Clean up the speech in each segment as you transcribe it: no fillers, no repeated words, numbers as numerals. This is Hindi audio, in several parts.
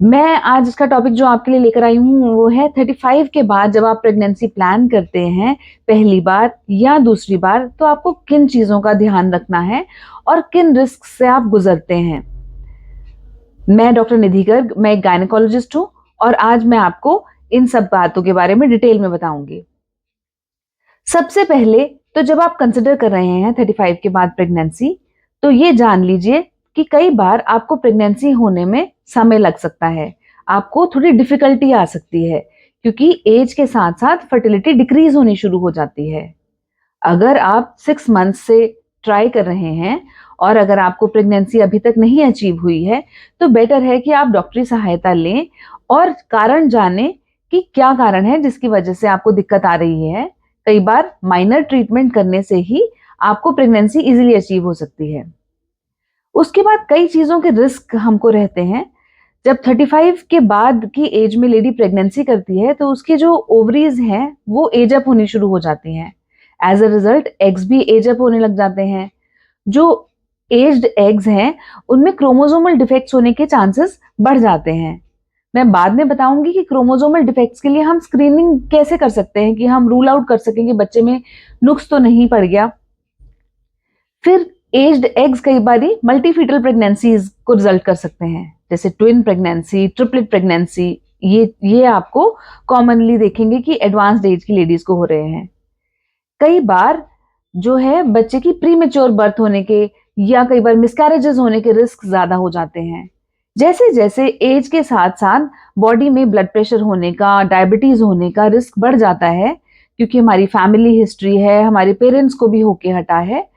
मैं आज इसका टॉपिक जो आपके लिए लेकर आई हूँ वो है 35 के बाद जब आप प्रेगनेंसी प्लान करते हैं पहली बार या दूसरी बार, तो आपको किन चीज़ों का ध्यान रखना है और किन रिस्क से आप गुजरते हैं। मैं डॉक्टर निधि गर्ग, मैं एक गायनेकोलॉजिस्ट हूँ और आज मैं आपको इन सब बातों के बारे में डिटेल में बताऊंगी। सबसे पहले तो जब आप कंसिडर कर रहे हैं 35 के बाद प्रेगनेंसी, तो ये जान लीजिए कि कई बार आपको प्रेगनेंसी होने में समय लग सकता है, आपको थोड़ी डिफिकल्टी आ सकती है क्योंकि एज के साथ साथ फर्टिलिटी डिक्रीज होनी शुरू हो जाती है। अगर आप 6 मंथ से ट्राई कर रहे हैं और अगर आपको प्रेगनेंसी अभी तक नहीं अचीव हुई है, तो बेटर है कि आप डॉक्टरी सहायता लें और कारण जानें कि क्या कारण है जिसकी वजह से आपको दिक्कत आ रही है। कई बार माइनर ट्रीटमेंट करने से ही आपको प्रेगनेंसी इजीली अचीव हो सकती है। उसके बाद कई चीज़ों के रिस्क हमको रहते हैं। जब 35 के बाद की एज में लेडी प्रेगनेंसी करती है, तो उसके जो ओवरीज हैं, वो एज अप होनी शुरू हो जाती हैं। एज अ रिजल्ट एग्स भी एज अप होने लग जाते हैं। जो एज्ड एग्स हैं, उनमें क्रोमोसोमल डिफेक्ट्स होने के चांसेस बढ़ जाते हैं। मैं बाद में बताऊंगी कि क्रोमोसोमल डिफेक्ट्स के लिए हम स्क्रीनिंग कैसे कर सकते हैं कि हम रूल आउट कर सकें कि बच्चे में नुक्स तो नहीं पड़ गया। फिर एज्ड एग्स कई बारी मल्टीफीटल प्रेगनेंसीज को रिजल्ट कर सकते हैं, जैसे ट्विन प्रेगनेंसी, ट्रिपलेट प्रेगनेंसी। ये आपको कॉमनली देखेंगे कि एडवांस्ड एज की लेडीज को हो रहे हैं। कई बार जो है बच्चे की प्री मेच्योर बर्थ होने के या कई बार मिसकैरेजेस होने के रिस्क ज्यादा हो जाते हैं। जैसे जैसे एज के साथ साथ बॉडी में ब्लड प्रेशर होने का, डायबिटीज होने का रिस्क बढ़ जाता है, क्योंकि हमारी फैमिली हिस्ट्री है, हमारे पेरेंट्स को भी होके हटा है।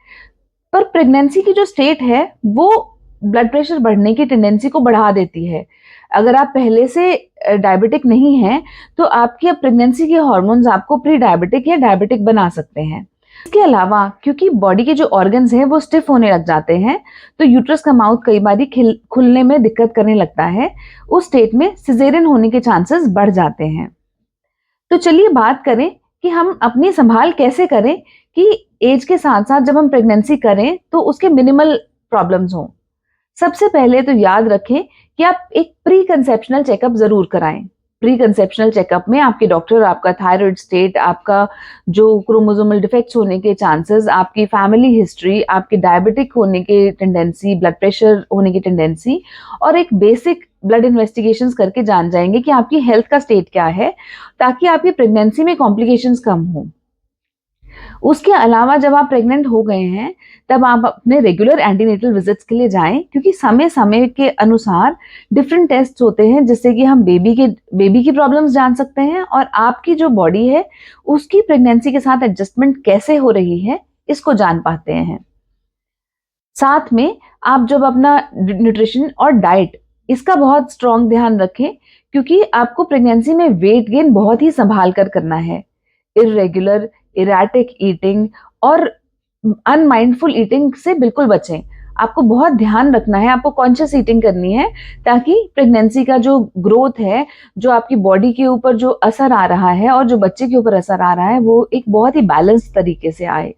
पर प्रेगनेंसी की जो स्टेट है वो ब्लड प्रेशर बढ़ने की टेंडेंसी को बढ़ा देती है। अगर आप पहले से डायबिटिक नहीं हैं, तो आपकी अब प्रेगनेंसी के हार्मोन्स आपको प्री डायबिटिक या डायबिटिक बना सकते हैं। इसके अलावा क्योंकि बॉडी के जो ऑर्गन्स हैं वो स्टिफ होने लग जाते हैं, तो यूट्रस का माउथ कई बार खुलने में दिक्कत करने लगता है। उस स्टेट में सिजेरियन होने के चांसेस बढ़ जाते हैं। तो चलिए बात करें कि हम अपनी संभाल कैसे करें कि एज के साथ साथ जब हम प्रेगनेंसी करें तो उसके मिनिमल प्रॉब्लम्स हों। सबसे पहले तो याद रखें कि आप एक प्री कंसेप्शनल चेकअप जरूर कराएं। प्री कंसेप्शनल चेकअप में आपके डॉक्टर आपका थायराइड स्टेट, आपका जो क्रोमोसोमल डिफेक्ट्स होने के चांसेस, आपकी फैमिली हिस्ट्री, आपके डायबिटिक होने के टेंडेंसी, ब्लड प्रेशर होने की टेंडेंसी और एक बेसिक ब्लड इन्वेस्टिगेशंस करके जान जाएंगे कि आपकी हेल्थ का स्टेट क्या है, ताकि आपकी प्रेगनेंसी में कॉम्प्लिकेशंस कम हो। उसके अलावा जब आप प्रेग्नेंट हो गए हैं, तब आप अपने रेगुलर एंटीनेटल विजिट्स के लिए जाएं, क्योंकि समय समय के अनुसार डिफरेंट टेस्ट होते हैं जिससे कि हम बेबी की प्रॉब्लम्स जान सकते हैं और आपकी जो बॉडी है उसकी प्रेगनेंसी के साथ एडजस्टमेंट कैसे हो रही है इसको जान पाते हैं। साथ में आप जब अपना न्यूट्रिशन और डाइट इसका बहुत स्ट्रॉन्ग ध्यान रखें, क्योंकि आपको प्रेगनेंसी में वेट गेन बहुत ही संभाल कर करना है। इरेगुलर, इरेटिक ईटिंग और अनमाइंडफुल ईटिंग से बिल्कुल बचें। आपको बहुत ध्यान रखना है, आपको कॉन्शियस ईटिंग करनी है, ताकि प्रेगनेंसी का जो ग्रोथ है, जो आपकी बॉडी के ऊपर जो असर आ रहा है और जो बच्चे के ऊपर असर आ रहा है, वो एक बहुत ही बैलेंस तरीके से आए।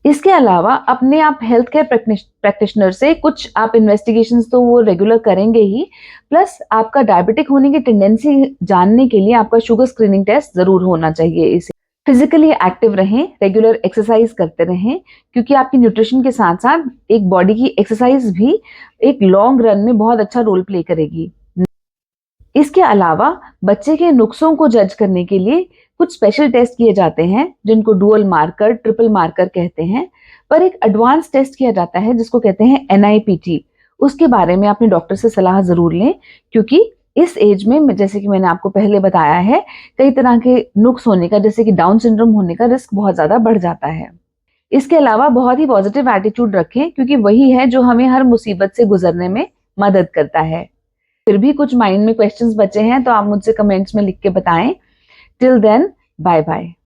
इसके अलावा अपने आप हेल्थ केयर प्रैक्टिशनर से कुछ आप इन्वेस्टिगेशंस तो वो रेगुलर करेंगे ही, प्लस आपका डायबिटिक होने की टेंडेंसी जानने के लिए आपका शुगर स्क्रीनिंग टेस्ट जरूर होना चाहिए। इसे फिजिकली एक्टिव रहें, रेगुलर एक्सरसाइज करते रहें, क्योंकि आपकी न्यूट्रिशन के साथ साथ एक बॉडी की एक्सरसाइज भी एक लॉन्ग रन में बहुत अच्छा रोल प्ले करेगी। इसके अलावा बच्चे के नुक्सों को जज करने के लिए कुछ स्पेशल टेस्ट किए जाते हैं जिनको डुअल मार्कर, ट्रिपल मार्कर कहते हैं। पर एक एडवांस टेस्ट किया जाता है जिसको कहते हैं NIPT। उसके बारे में अपने डॉक्टर से सलाह जरूर लें, क्योंकि इस एज में जैसे कि मैंने आपको पहले बताया है, कई तरह के नुक्स होने का, जैसे कि डाउन सिंड्रोम होने का रिस्क बहुत ज्यादा बढ़ जाता है। इसके अलावा बहुत ही पॉजिटिव एटीट्यूड रखें, क्योंकि वही है जो हमें हर मुसीबत से गुजरने में मदद करता है। फिर भी कुछ माइंड में क्वेश्चंस बचे हैं तो आप मुझसे कमेंट्स में लिख के बताएं। Till then, bye bye.